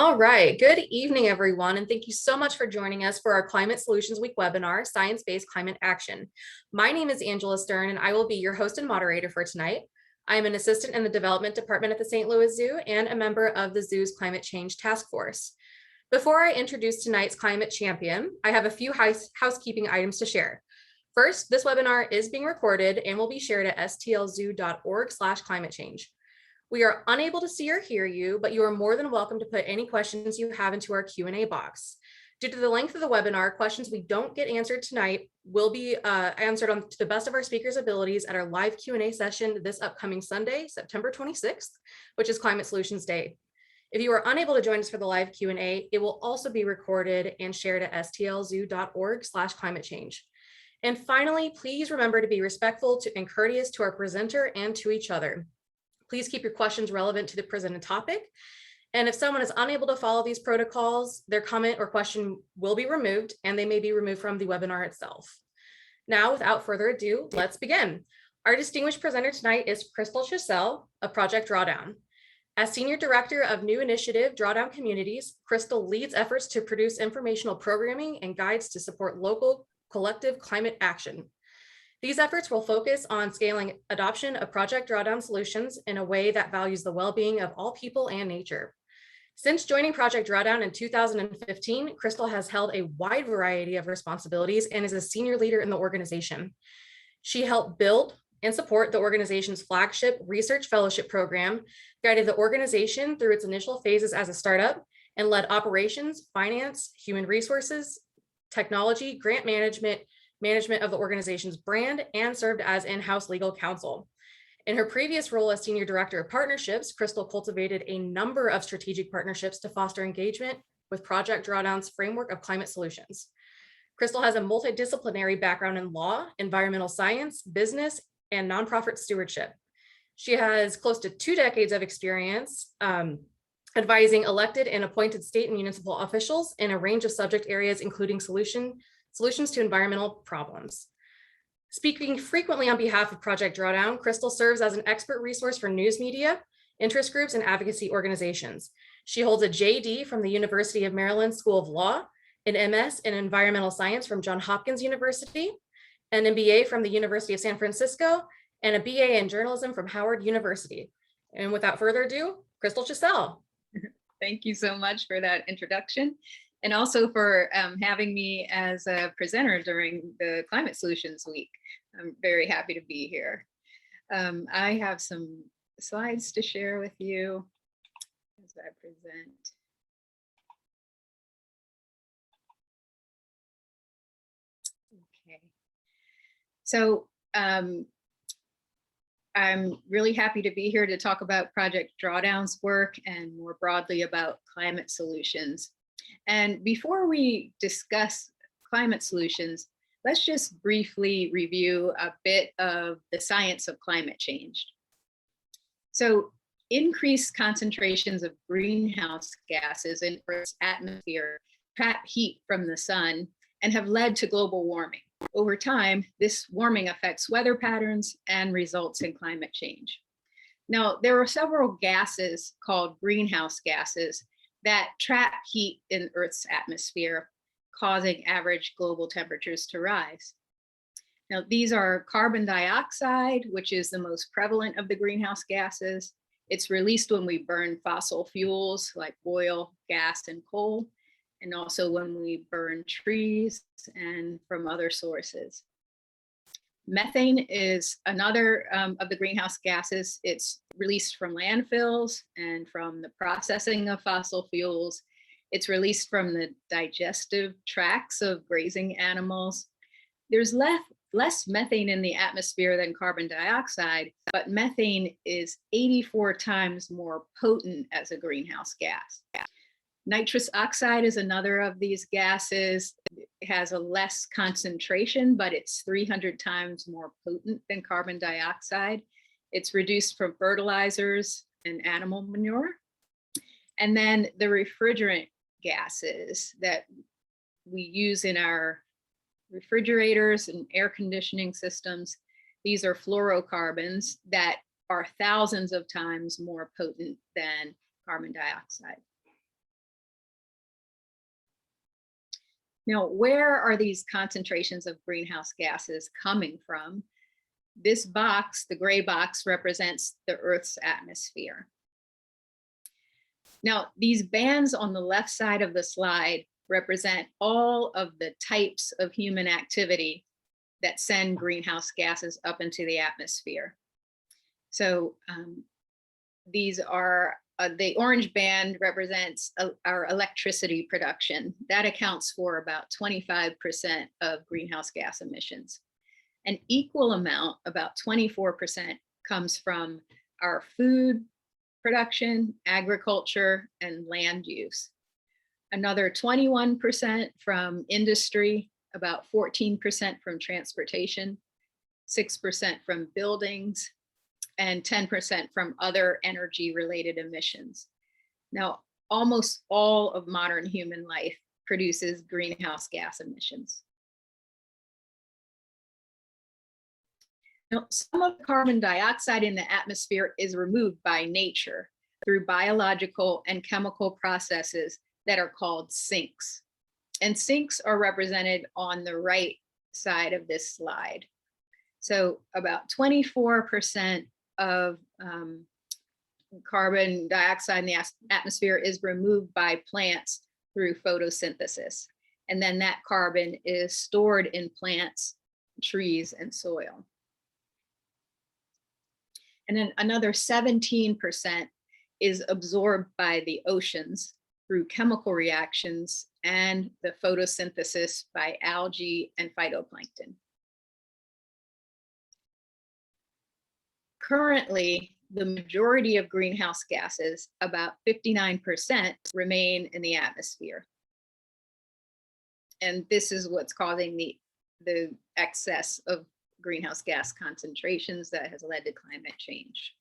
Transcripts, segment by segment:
All right, good evening, everyone, and thank you so much for joining us for our Climate Solutions Week webinar, Science-Based Climate Action. My name is Angela Stern, and I will be your host and moderator for tonight. I am an assistant in the development department at the St. Louis Zoo and a member of the zoo's climate change task force. Before I introduce tonight's climate champion, I have a few housekeeping items to share. First, this webinar is being recorded and will be shared at stlzoo.org/climate change. We are unable to see or hear you, but you are more than welcome to put any questions you have into our Q&A box. Due to the length of the webinar, questions we don't get answered tonight will be answered to the best of our speakers' abilities at our live Q&A session this upcoming Sunday, September 26th, which is Climate Solutions Day. If you are unable to join us for the live Q&A, it will also be recorded and shared at stlzoo.org/climate change. And finally, please remember to be respectful and courteous to our presenter and to each other. Please keep your questions relevant to the presented topic. And if someone is unable to follow these protocols, their comment or question will be removed, and they may be removed from the webinar itself. Now, without further ado, let's begin. Our distinguished presenter tonight is Chissell of Project Drawdown. As Senior Director of New Initiative Drawdown Communities, Crystal leads efforts to produce informational programming and guides to support local collective climate action. These efforts will focus on scaling adoption of Project Drawdown solutions in a way that values the well-being of all people and nature. Since joining Project Drawdown in 2015, Crystal has held a wide variety of responsibilities and is a senior leader in the organization. She helped build and support the organization's flagship research fellowship program, guided the organization through its initial phases as a startup, and led operations, finance, human resources, technology, grant management of the organization's brand, and served as in-house legal counsel. In her previous role as Senior Director of Partnerships, Crystal cultivated a number of strategic partnerships to foster engagement with Project Drawdown's framework of climate solutions. Crystal has a multidisciplinary background in law, environmental science, business, and nonprofit stewardship. She has close to 2 decades of experience advising elected and appointed state and municipal officials in a range of subject areas, including solutions to environmental problems. Speaking frequently on behalf of Project Drawdown, Crystal serves as an expert resource for news media, interest groups, and advocacy organizations. She holds a JD from the University of Maryland School of Law, an MS in environmental science from Johns Hopkins University, an MBA from the University of San Francisco, and a BA in journalism from Howard University. And without further ado, Crystal Chissell. Thank you so much for that introduction, and also for having me as a presenter during the Climate Solutions Week. I'm very happy to be here. I have some slides to share with you as I present. Okay, so I'm really happy to be here to talk about Project Drawdown's work and more broadly about climate solutions. And before we discuss climate solutions, let's just briefly review a bit of the science of climate change. So increased concentrations of greenhouse gases in Earth's atmosphere trap heat from the sun and have led to global warming. Over time, this warming affects weather patterns and results in climate change. Now, there are several gases called greenhouse gases that trap heat in Earth's atmosphere, causing average global temperatures to rise. Now, these are carbon dioxide, which is the most prevalent of the greenhouse gases. It's released when we burn fossil fuels like oil, gas, and coal, and also when we burn trees and from other sources. Methane is another of the greenhouse gases. It's released from landfills and from the processing of fossil fuels. It's released from the digestive tracts of grazing animals. There's less methane in the atmosphere than carbon dioxide, but methane is 84 times more potent as a greenhouse gas. Nitrous oxide is another of these gases. It has a less concentration, but it's 300 times more potent than carbon dioxide. It's reduced from fertilizers and animal manure. And then the refrigerant gases that we use in our refrigerators and air conditioning systems, these are fluorocarbons that are thousands of times more potent than carbon dioxide. Now, where are these concentrations of greenhouse gases coming from? This box, the gray box, represents the Earth's atmosphere. Now, these bands on the left side of the slide represent all of the types of human activity that send greenhouse gases up into the atmosphere. So these are, the orange band represents our electricity production. That accounts for about 25% of greenhouse gas emissions. An equal amount, about 24%, comes from our food production, agriculture, and land use. Another 21% from industry, about 14% from transportation, 6% from buildings, and 10% from other energy-related emissions. Now, almost all of modern human life produces greenhouse gas emissions. Now, some of the carbon dioxide in the atmosphere is removed by nature through biological and chemical processes that are called sinks. And sinks are represented on the right side of this slide. So about 24% of carbon dioxide in the atmosphere is removed by plants through photosynthesis. And then that carbon is stored in plants, trees, and soil. And then another 17% is absorbed by the oceans through chemical reactions and the photosynthesis by algae and phytoplankton. Currently, the majority of greenhouse gases, about 59%, remain in the atmosphere. And this is what's causing the excess of greenhouse gas concentrations that has led to climate change.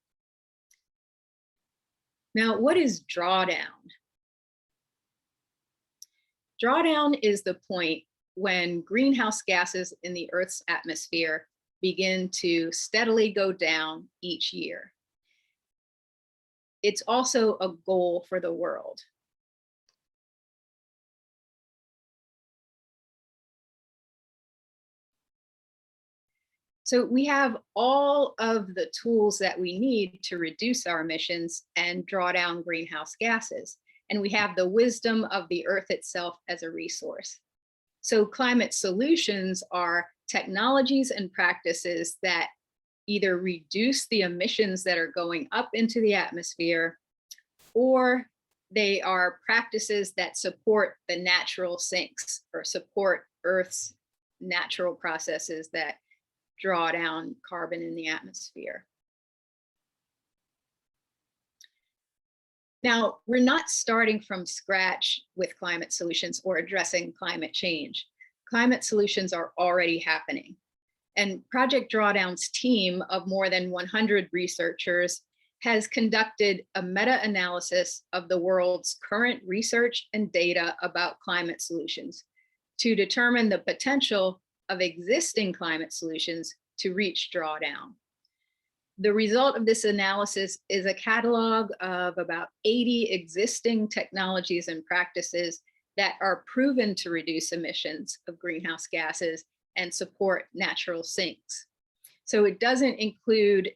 Now, what is drawdown? Drawdown is the point when greenhouse gases in the Earth's atmosphere begin to steadily go down each year. It's also a goal for the world. So we have all of the tools that we need to reduce our emissions and draw down greenhouse gases. And we have the wisdom of the Earth itself as a resource. So climate solutions are technologies and practices that either reduce the emissions that are going up into the atmosphere, or they are practices that support the natural sinks or support Earth's natural processes that draw down carbon in the atmosphere. Now, we're not starting from scratch with climate solutions or addressing climate change. Climate solutions are already happening. And Project Drawdown's team of more than 100 researchers has conducted a meta-analysis of the world's current research and data about climate solutions to determine the potential of existing climate solutions to reach drawdown. The result of this analysis is a catalog of about 80 existing technologies and practices that are proven to reduce emissions of greenhouse gases and support natural sinks. So it doesn't include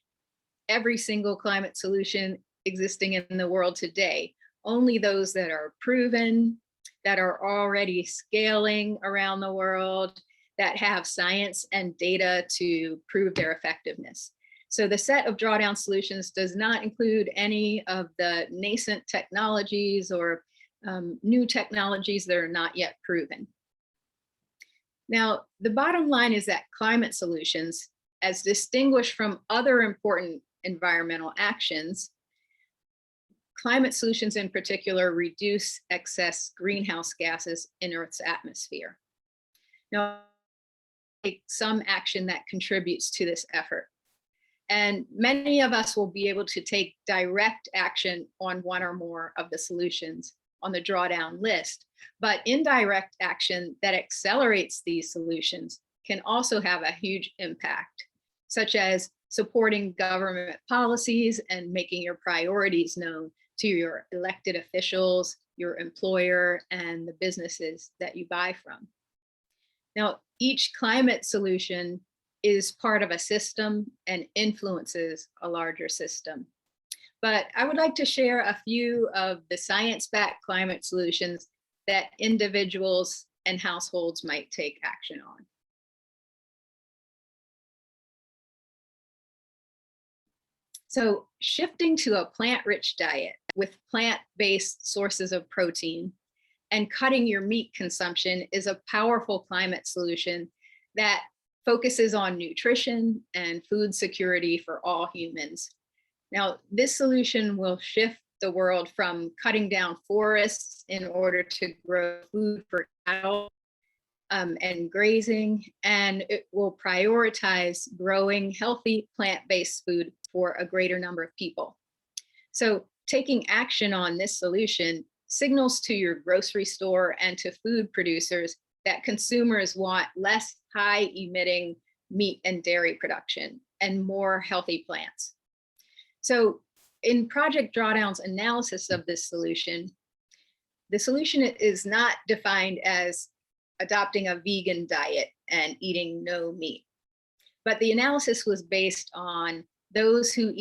every single climate solution existing in the world today, only those that are proven, that are already scaling around the world, that have science and data to prove their effectiveness. So the set of drawdown solutions does not include any of the nascent technologies or new technologies that are not yet proven. Now, the bottom line is that climate solutions, as distinguished from other important environmental actions, climate solutions in particular reduce excess greenhouse gases in Earth's atmosphere. Now, take some action that contributes to this effort. And many of us will be able to take direct action on one or more of the solutions on the drawdown list, but indirect action that accelerates these solutions can also have a huge impact, such as supporting government policies and making your priorities known to your elected officials, your employer, and the businesses that you buy from. Now, each climate solution is part of a system and influences a larger system. But I would like to share a few of the science-backed climate solutions that individuals and households might take action on. So shifting to a plant-rich diet with plant-based sources of protein and cutting your meat consumption is a powerful climate solution that focuses on nutrition and food security for all humans. Now, this solution will shift the world from cutting down forests in order to grow food for cattle and grazing, and it will prioritize growing healthy plant-based food for a greater number of people. So taking action on this solution signals to your grocery store and to food producers that consumers want less high emitting meat and dairy production and more healthy plants. So in Project Drawdown's analysis of this solution, the solution is not defined as adopting a vegan diet and eating no meat, but the analysis was based on those who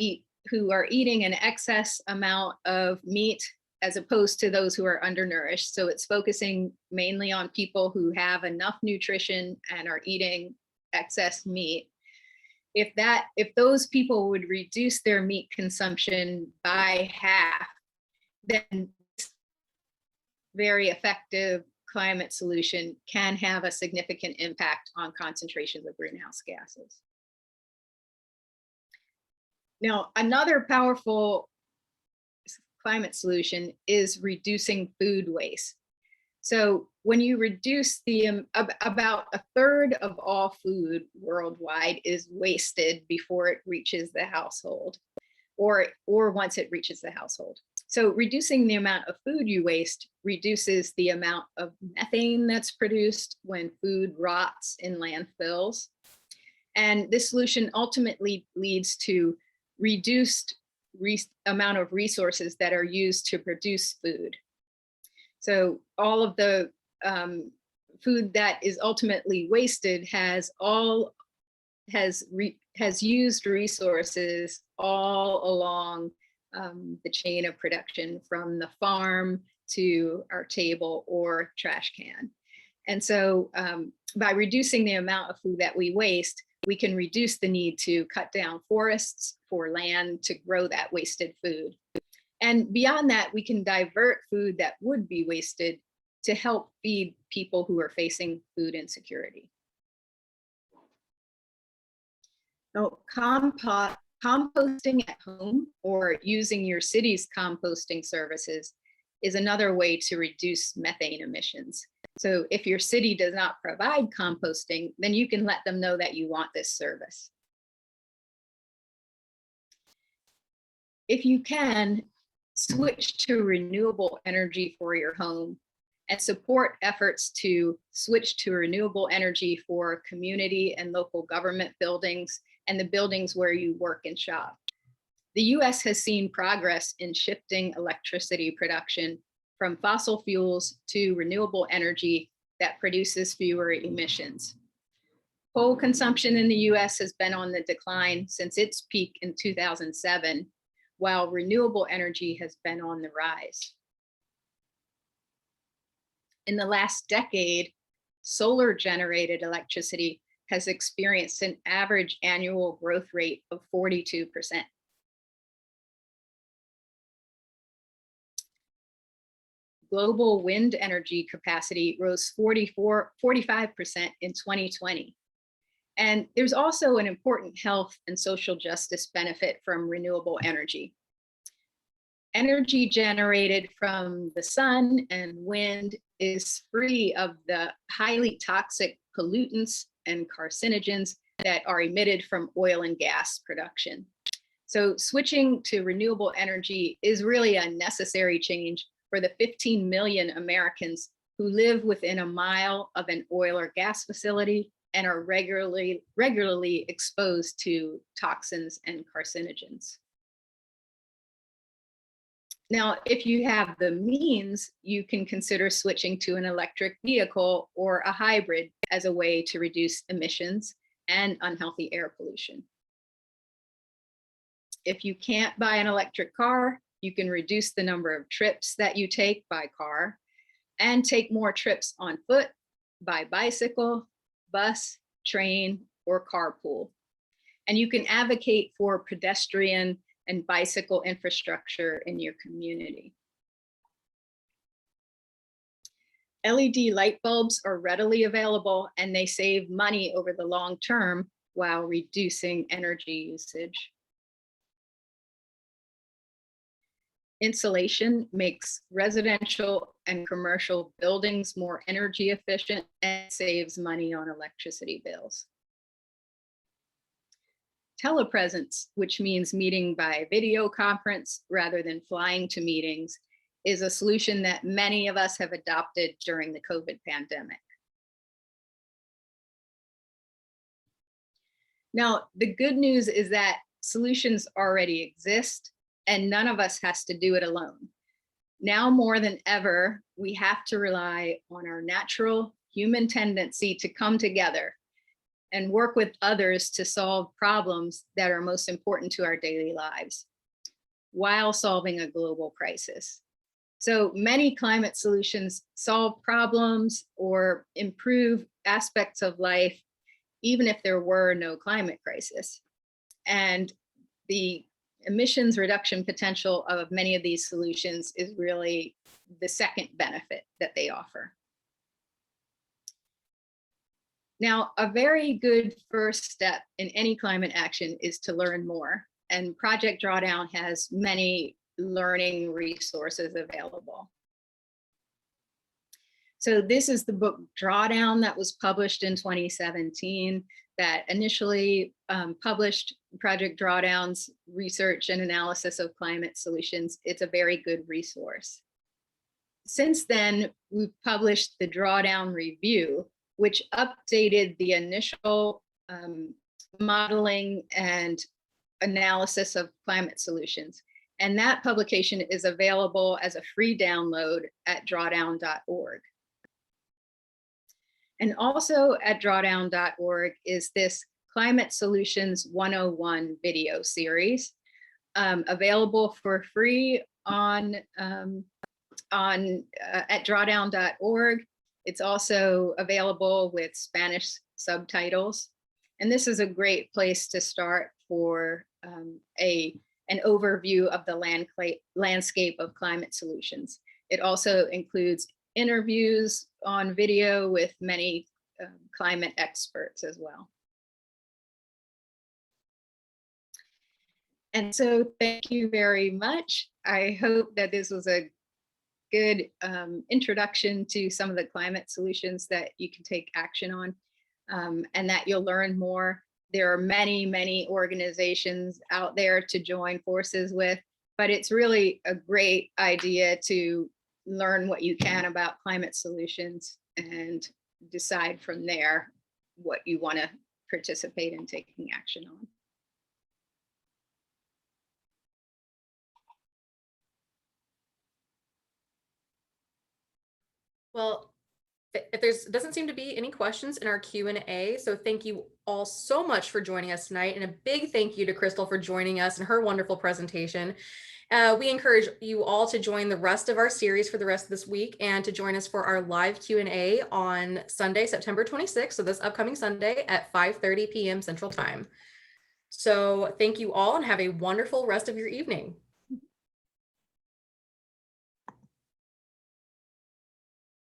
are eating an excess amount of meat as opposed to those who are undernourished. So it's focusing mainly on people who have enough nutrition and are eating excess meat. If those people would reduce their meat consumption by half, then this very effective climate solution can have a significant impact on concentrations of greenhouse gases. Now, another powerful climate solution is reducing food waste. So when you reduce about a third of all food worldwide is wasted before it reaches the household or once it reaches the household. So reducing the amount of food you waste reduces the amount of methane that's produced when food rots in landfills. And this solution ultimately leads to reduced amount of resources that are used to produce food. So all of the food that is ultimately wasted has used resources all along the chain of production, from the farm to our table or trash can. And so by reducing the amount of food that we waste, we can reduce the need to cut down forests for land to grow that wasted food. And beyond that, we can divert food that would be wasted to help feed people who are facing food insecurity. Now, composting at home or using your city's composting services is another way to reduce methane emissions. So if your city does not provide composting, then you can let them know that you want this service. If you can, switch to renewable energy for your home and support efforts to switch to renewable energy for community and local government buildings and the buildings where you work and shop. The US has seen progress in shifting electricity production from fossil fuels to renewable energy that produces fewer emissions. Coal consumption in the US has been on the decline since its peak in 2007, while renewable energy has been on the rise. In the last decade, solar generated electricity has experienced an average annual growth rate of 42%. Global wind energy capacity rose 45% in 2020. And there's also an important health and social justice benefit from renewable energy. Energy generated from the sun and wind is free of the highly toxic pollutants and carcinogens that are emitted from oil and gas production. So switching to renewable energy is really a necessary change for the 15 million Americans who live within a mile of an oil or gas facility and are regularly exposed to toxins and carcinogens. Now, if you have the means, you can consider switching to an electric vehicle or a hybrid as a way to reduce emissions and unhealthy air pollution. If you can't buy an electric car, you can reduce the number of trips that you take by car and take more trips on foot, by bicycle, bus, train, or carpool. And you can advocate for pedestrian and bicycle infrastructure in your community. LED light bulbs are readily available and they save money over the long term while reducing energy usage. Insulation makes residential and commercial buildings more energy efficient and saves money on electricity bills. Telepresence, which means meeting by video conference rather than flying to meetings, is a solution that many of us have adopted during the COVID pandemic. Now, the good news is that solutions already exist and none of us has to do it alone. Now more than ever, we have to rely on our natural human tendency to come together and work with others to solve problems that are most important to our daily lives while solving a global crisis. So many climate solutions solve problems or improve aspects of life, even if there were no climate crisis. And the emissions reduction potential of many of these solutions is really the second benefit that they offer. Now, a very good first step in any climate action is to learn more. And Project Drawdown has many learning resources available. So this is the book Drawdown that was published in 2017 that initially published Project Drawdown's research and analysis of climate solutions. It's a very good resource. Since then, we've published the Drawdown Review, which updated the initial modeling and analysis of climate solutions. And that publication is available as a free download at drawdown.org. And also at drawdown.org is this Climate Solutions 101 video series, available for free at drawdown.org. It's also available with Spanish subtitles. And this is a great place to start for an overview of the landscape of climate solutions. It also includes interviews on video with many climate experts as well. And so thank you very much. I hope that this was a good introduction to some of the climate solutions that you can take action on, and that you'll learn more. There are many, many organizations out there to join forces with, but it's really a great idea to learn what you can about climate solutions and decide from there what you want to participate in taking action on. Well, if there's doesn't seem to be any questions in our Q&A, so thank you all so much for joining us tonight, and a big thank you to Crystal for joining us and her wonderful presentation. We encourage you all to join the rest of our series for the rest of this week and to join us for our live Q&A on Sunday, September 26th, so this upcoming Sunday at 5:30 p.m. Central Time. So thank you all and have a wonderful rest of your evening.